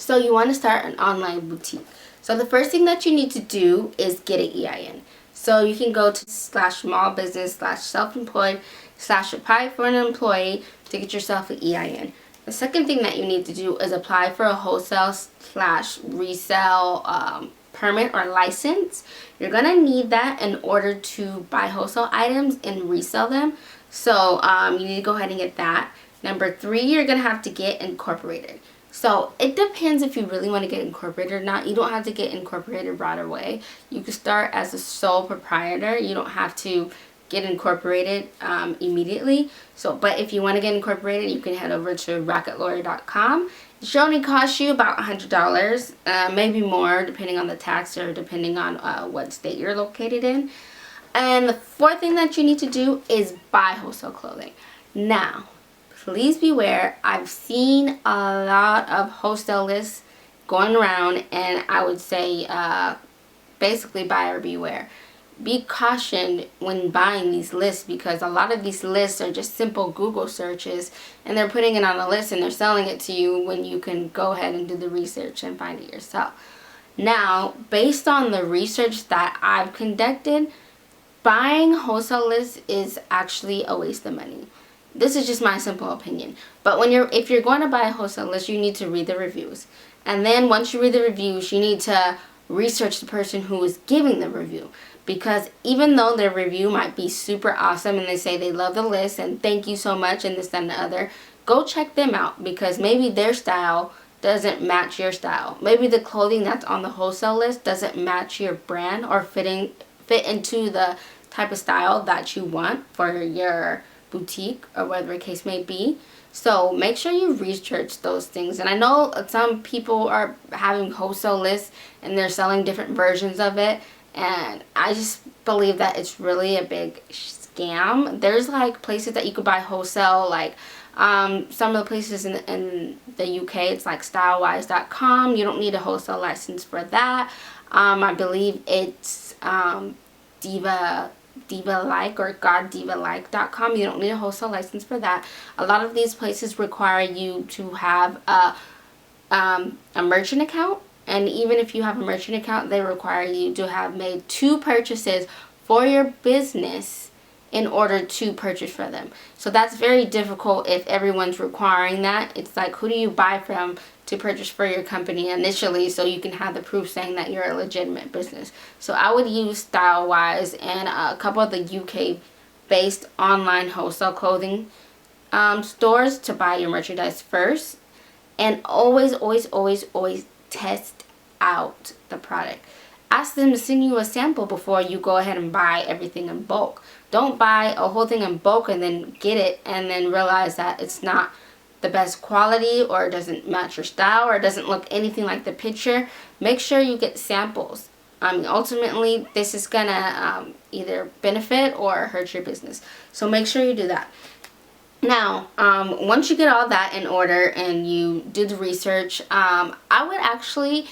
So you want to start an online boutique. So the first thing that you need to do is get an EIN. So you can go to /small business /self-employed /apply for an employee to get yourself an EIN. The second thing that you need to do is apply for a wholesale /resale permit or license. You're gonna need that in order to buy wholesale items and resell them. So you need to go ahead and get that. Number 3, you're gonna have to get incorporated. So it depends if you really want to get incorporated or not. You don't have to get incorporated right away. You can start as a sole proprietor. You don't have to get incorporated immediately. But if you want to get incorporated, you can head over to rocketlawyer.com. It should only cost you about $100, maybe more, depending on the tax or depending on what state you're located in. And the fourth thing that you need to do is buy wholesale clothing. Now, please beware. I've seen a lot of wholesale lists going around, and I would say basically buyer beware. Be cautioned when buying these lists, because a lot of these lists are just simple Google searches, and they're putting it on a list and they're selling it to you when you can go ahead and do the research and find it yourself. Now, based on the research that I've conducted, buying wholesale lists is actually a waste of money. This is just my simple opinion. But if you're going to buy a wholesale list, you need to read the reviews. And then once you read the reviews, you need to research the person who is giving the review. Because even though their review might be super awesome and they say they love the list and thank you so much and this, that, and the other, go check them out, because maybe their style doesn't match your style. Maybe the clothing that's on the wholesale list doesn't match your brand or fit into the type of style that you want for your boutique or whatever the case may be. So make sure you research those things. And I know some people are having wholesale lists and they're selling different versions of it, and I just believe that it's really a big scam. There's like places that you could buy wholesale, like some of the places in the UK, it's like stylewise.com. You don't need a wholesale license for that. I believe it's diva-like or goddiva-like.com. You don't need a wholesale license for that. A lot of these places require you to have a merchant account, and even if you have a merchant account, they require you to have made 2 purchases for your business in order to purchase for them. So that's very difficult if everyone's requiring that. It's like, who do you buy from to purchase for your company initially, so you can have the proof saying that you're a legitimate business. So I would use Stylewise and a couple of the UK based online wholesale clothing stores to buy your merchandise first. And always test out the product. Ask them to send you a sample before you go ahead and buy everything in bulk. Don't buy a whole thing in bulk and then get it and then realize that it's not the best quality, or it doesn't match your style, or it doesn't look anything like the picture. Make sure you get samples. Ultimately, this is gonna either benefit or hurt your business. So make sure you do that. Now, once you get all that in order and you do the research, I would actually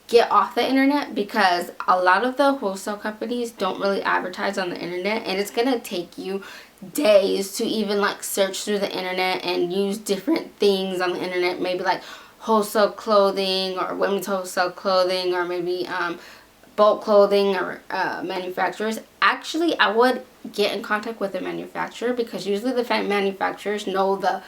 get off the internet, because a lot of the wholesale companies don't really advertise on the internet, and it's gonna take you days to even like search through the internet and use different things on the internet, maybe like wholesale clothing or women's wholesale clothing, or maybe bulk clothing or manufacturers. Actually, I would get in contact with the manufacturer, because usually the manufacturers know the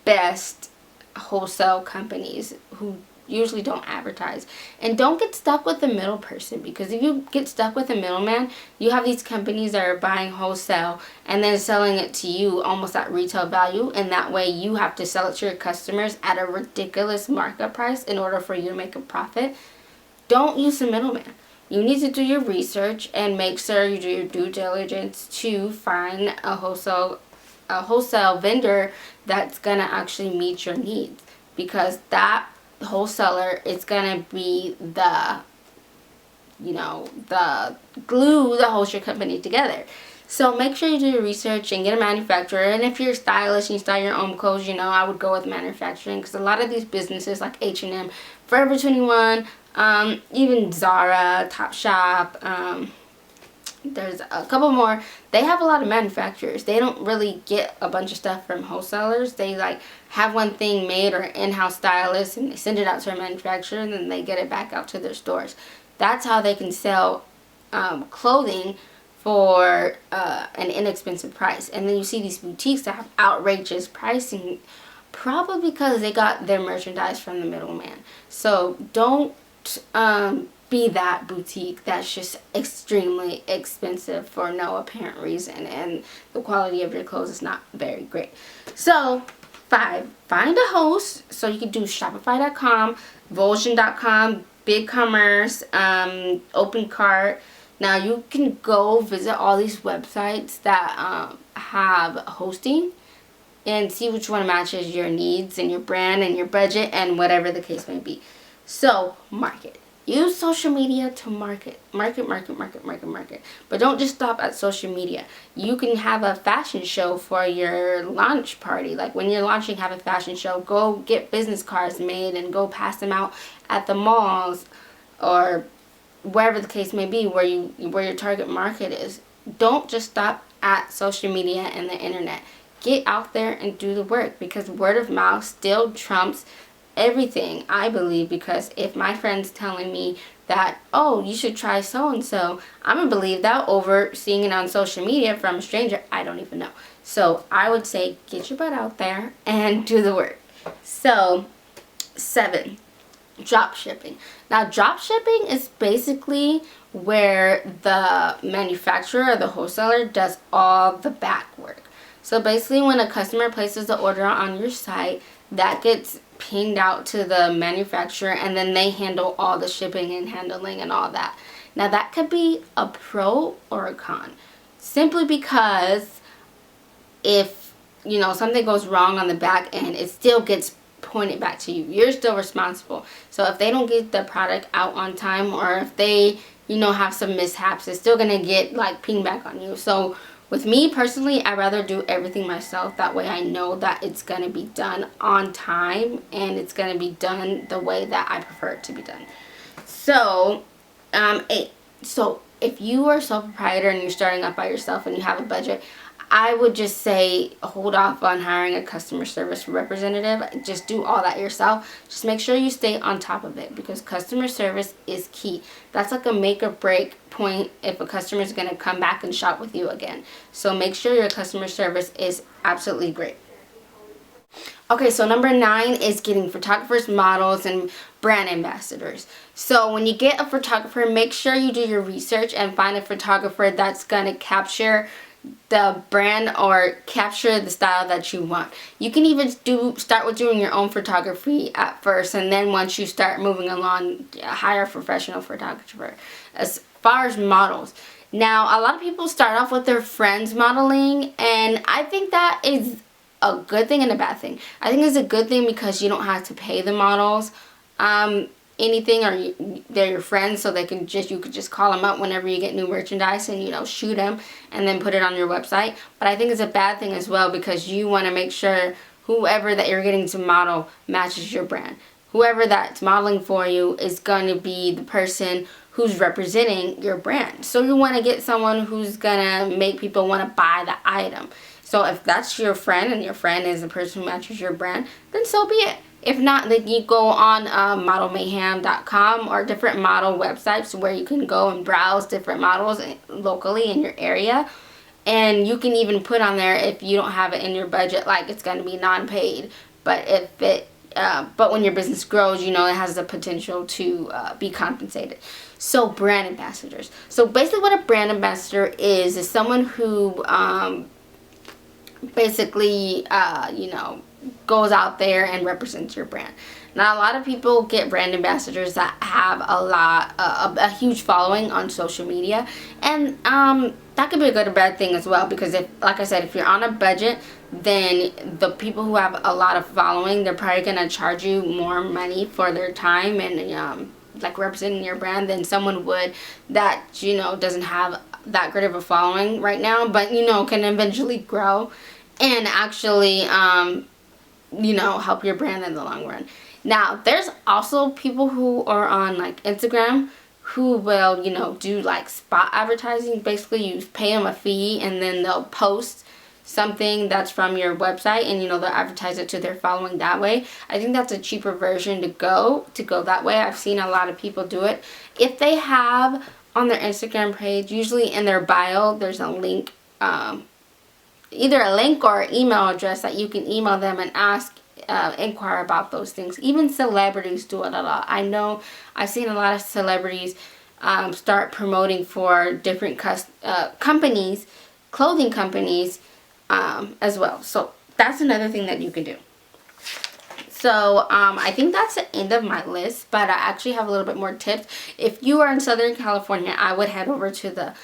best wholesale companies who usually don't advertise. And don't get stuck with the middle person, because if you get stuck with a middleman, you have these companies that are buying wholesale and then selling it to you almost at retail value, and that way you have to sell it to your customers at a ridiculous markup price in order for you to make a profit. Don't use a middleman. You need to do your research and make sure you do your due diligence to find a wholesale vendor that's gonna actually meet your needs, because that wholesaler is gonna be the glue that holds your company together. So make sure you do your research and get a manufacturer. And if you're stylish and you style your own clothes, I would go with manufacturing, because a lot of these businesses like H&M, Forever 21, even Zara, Topshop, There's a couple more. They have a lot of manufacturers. They don't really get a bunch of stuff from wholesalers. They like have one thing made or in-house stylist, and they send it out to a manufacturer, and then they get it back out to their stores. That's how they can sell clothing for an inexpensive price. And then you see these boutiques that have outrageous pricing, probably because they got their merchandise from the middleman. So don't be that boutique that's just extremely expensive for no apparent reason, and the quality of your clothes is not very great. So 5, find a host. So you can do Shopify.com, Vulsion.com, BigCommerce, OpenCart. Now you can go visit all these websites that have hosting and see which one matches your needs and your brand and your budget and whatever the case may be. So market. Use social media to market. Market. But don't just stop at social media. You can have a fashion show for your launch party. Like when you're launching, have a fashion show. Go get business cards made and go pass them out at the malls or wherever the case may be where your target market is. Don't just stop at social media and the internet. Get out there and do the work, because word of mouth still trumps everything, I believe. Because if my friend's telling me that, oh, you should try so-and-so, I'm going to believe that over seeing it on social media from a stranger I don't even know. So I would say get your butt out there and do the work. So 7, drop shipping. Now drop shipping is basically where the manufacturer or the wholesaler does all the back work. So basically when a customer places the order on your site, that gets pinged out to the manufacturer, and then they handle all the shipping and handling and all that. Now that could be a pro or a con, simply because if something goes wrong on the back end, it still gets pointed back to you. You're still responsible. So if they don't get the product out on time, or if they have some mishaps, it's still gonna get like pinged back on you. So with me personally, I'd rather do everything myself. That way I know that it's going to be done on time and it's going to be done the way that I prefer it to be done. So, 8. So if you are a sole proprietor and you're starting up by yourself and you have a budget, I would just say hold off on hiring a customer service representative. Just do all that yourself. Just make sure you stay on top of it, because customer service is key. That's like a make or break point if a customer is going to come back and shop with you again. So make sure your customer service is absolutely great. Okay, so number 9 is getting photographers, models, and brand ambassadors. So when you get a photographer, make sure you do your research and find a photographer that's going to capture the brand or capture the style that you want. You can even start with doing your own photography at first, and then once you start moving along, hire a professional photographer. As far as models, now a lot of people start off with their friends modeling, and I think that is a good thing and a bad thing. I think it's a good thing because you don't have to pay the models anything, or they're your friends, so you could just call them up whenever you get new merchandise and shoot them and then put it on your website. But I think it's a bad thing as well, because you want to make sure whoever that you're getting to model matches your brand. Whoever that's modeling for you is going to be the person who's representing your brand. So you want to get someone who's going to make people want to buy the item. So if that's your friend and your friend is the person who matches your brand, then so be it. If not, then you go on modelmayhem.com or different model websites where you can go and browse different models locally in your area. And you can even put on there, if you don't have it in your budget, like it's going to be non-paid. But but when your business grows, it has the potential to be compensated. So brand ambassadors. So basically what a brand ambassador is someone who basically, goes out there and represents your brand. Now, a lot of people get brand ambassadors that have a huge following on social media, and that could be a good or bad thing as well, because like I said, if you're on a budget, then the people who have a lot of following, they're probably going to charge you more money for their time and like representing your brand than someone would that doesn't have that great of a following right now, but can eventually grow and actually help your brand in the long run. Now, there's also people who are on like Instagram who will, you know, do like spot advertising. Basically, you pay them a fee and then they'll post something that's from your website, and you know, they'll advertise it to their following that way. I think that's a cheaper version to go that way. I've seen a lot of people do it. If they have on their Instagram page, usually in their bio, there's a link, either a link or an email address that you can email them and ask, inquire about those things. Even celebrities do it a lot. I know I've seen a lot of celebrities start promoting for different companies, clothing companies, as well. So that's another thing that you can do. So I think that's the end of my list, but I actually have a little bit more tips. If you are in Southern California, I would head over to the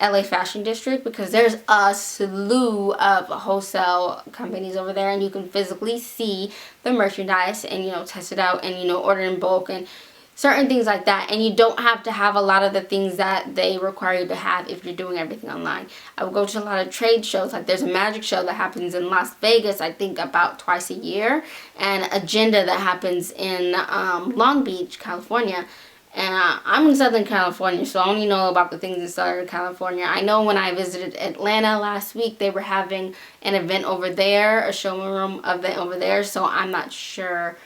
LA Fashion District, because there's a slew of wholesale companies over there, and you can physically see the merchandise and, you know, test it out and, you know, order in bulk and certain things like that. And you don't have to have a lot of the things that they require you to have if you're doing everything online. I would go to a lot of trade shows. Like there's a magic show that happens in Las Vegas, I think about twice a year, and Agenda that happens in Long Beach, California. And I'm in Southern California, so I only know about the things in Southern California. I know when I visited Atlanta last week, they were having an event over there, a showroom event over there. So I'm not sure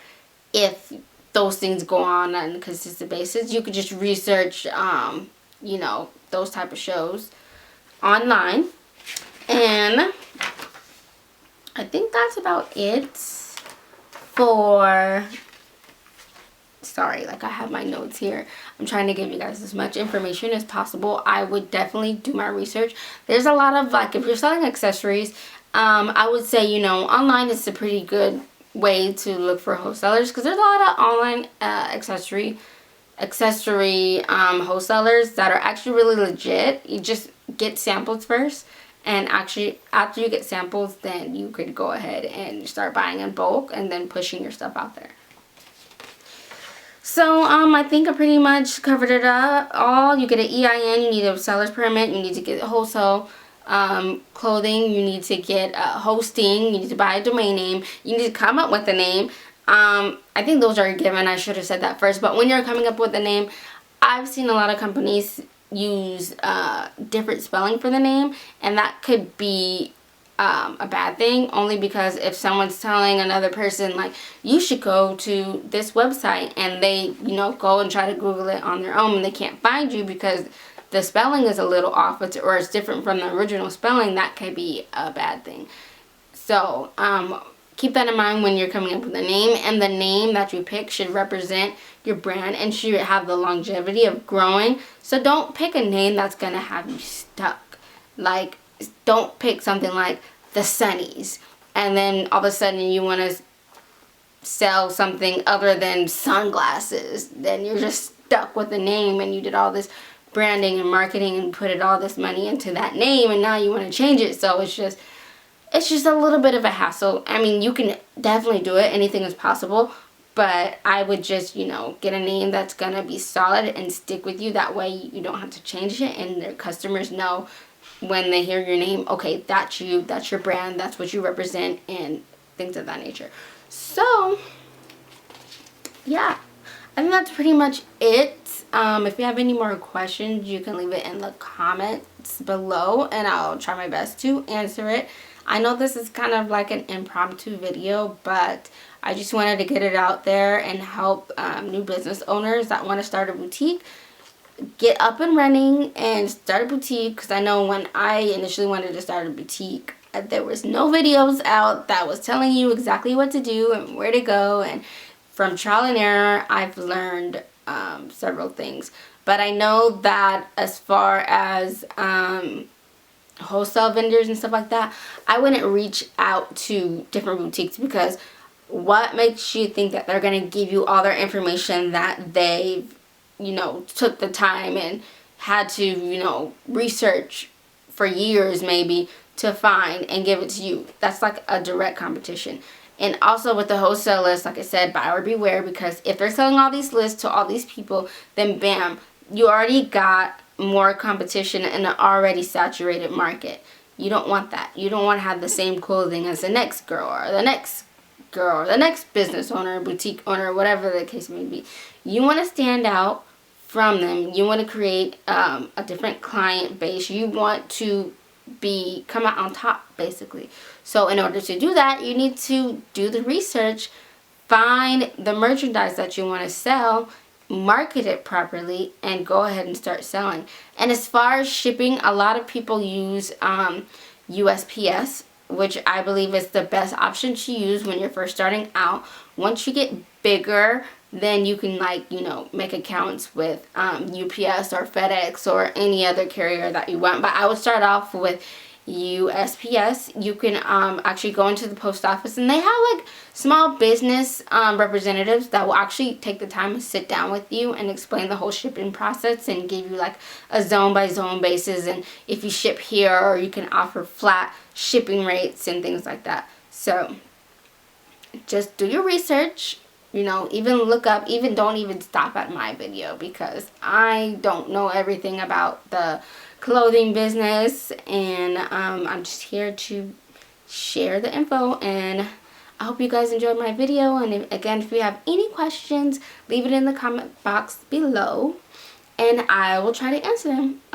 if those things go on a consistent basis. You could just research, you know, those type of shows online. And I think that's about it for... Sorry, like I have my notes here. I'm trying to give you guys as much information as possible. I would definitely do my research. There's a lot of, like, if you're selling accessories, I would say, you know, online is a pretty good way to look for wholesalers, because there's a lot of online accessory wholesalers that are actually really legit. You just get samples first, and actually after you get samples, then you could go ahead and start buying in bulk and then pushing your stuff out there. So, I think I pretty much covered it up all. You get an EIN, you need a seller's permit, you need to get wholesale clothing, you need to get hosting, you need to buy a domain name, you need to come up with a name. I think those are a given. I should have said that first. But when you're coming up with a name, I've seen a lot of companies use different spelling for the name, and that could be a bad thing, only because if someone's telling another person, like, you should go to this website, and they, you know, go and try to Google it on their own, and they can't find you because the spelling is a little off, or it's different from the original spelling, that could be a bad thing. So keep that in mind when you're coming up with a name, and the name that you pick should represent your brand and should have the longevity of growing. So don't pick a name that's gonna have you stuck. Like, don't pick something like the Sunnies, and then all of a sudden you want to sell something other than sunglasses. Then you're just stuck with the name, and you did all this branding and marketing and put all this money into that name, and now you want to change it. So it's just a little bit of a hassle. I mean, you can definitely do it. Anything is possible. But I would just, you know, get a name that's going to be solid and stick with you. That way you don't have to change it, and their customers know when they hear your name, okay, that's you, that's your brand, that's what you represent, and things of that nature. So, yeah, I think that's pretty much it. If you have any more questions, you can leave it in the comments below, and I'll try my best to answer it. I know this is kind of like an impromptu video, but I just wanted to get it out there and help new business owners that want to start a boutique get up and running and start a boutique. Because I know when I initially wanted to start a boutique, there was no videos out that was telling you exactly what to do and where to go, and from trial and error I've learned several things. But I know that as far as wholesale vendors and stuff like that, I wouldn't reach out to different boutiques, because what makes you think that they're going to give you all their information that they've, you know, took the time and had to, you know, research for years maybe to find and give it to you? That's like a direct competition. And also with the wholesale list, like I said, buyer beware, because if they're selling all these lists to all these people, then bam, you already got more competition in an already saturated market. You don't want that. You don't want to have the same clothing as the next girl or the next girl or the next business owner, boutique owner, whatever the case may be. You want to stand out from them. You want to create a different client base. You want to come out on top, basically. So in order to do that, you need to do the research, find the merchandise that you want to sell, market it properly, and go ahead and start selling. And as far as shipping, a lot of people use USPS, which I believe is the best option to use when you're first starting out. Once you get bigger, then you can, like, you know, make accounts with UPS or FedEx or any other carrier that you want. But I would start off with USPS. You can actually go into the post office, and they have like small business representatives that will actually take the time to sit down with you and explain the whole shipping process and give you like a zone by zone basis, and if you ship here, or you can offer flat shipping rates and things like that. So just do your research. You know, even look up, don't even stop at my video, because I don't know everything about the clothing business, and I'm just here to share the info. And I hope you guys enjoyed my video, and if you have any questions, leave it in the comment box below and I will try to answer them.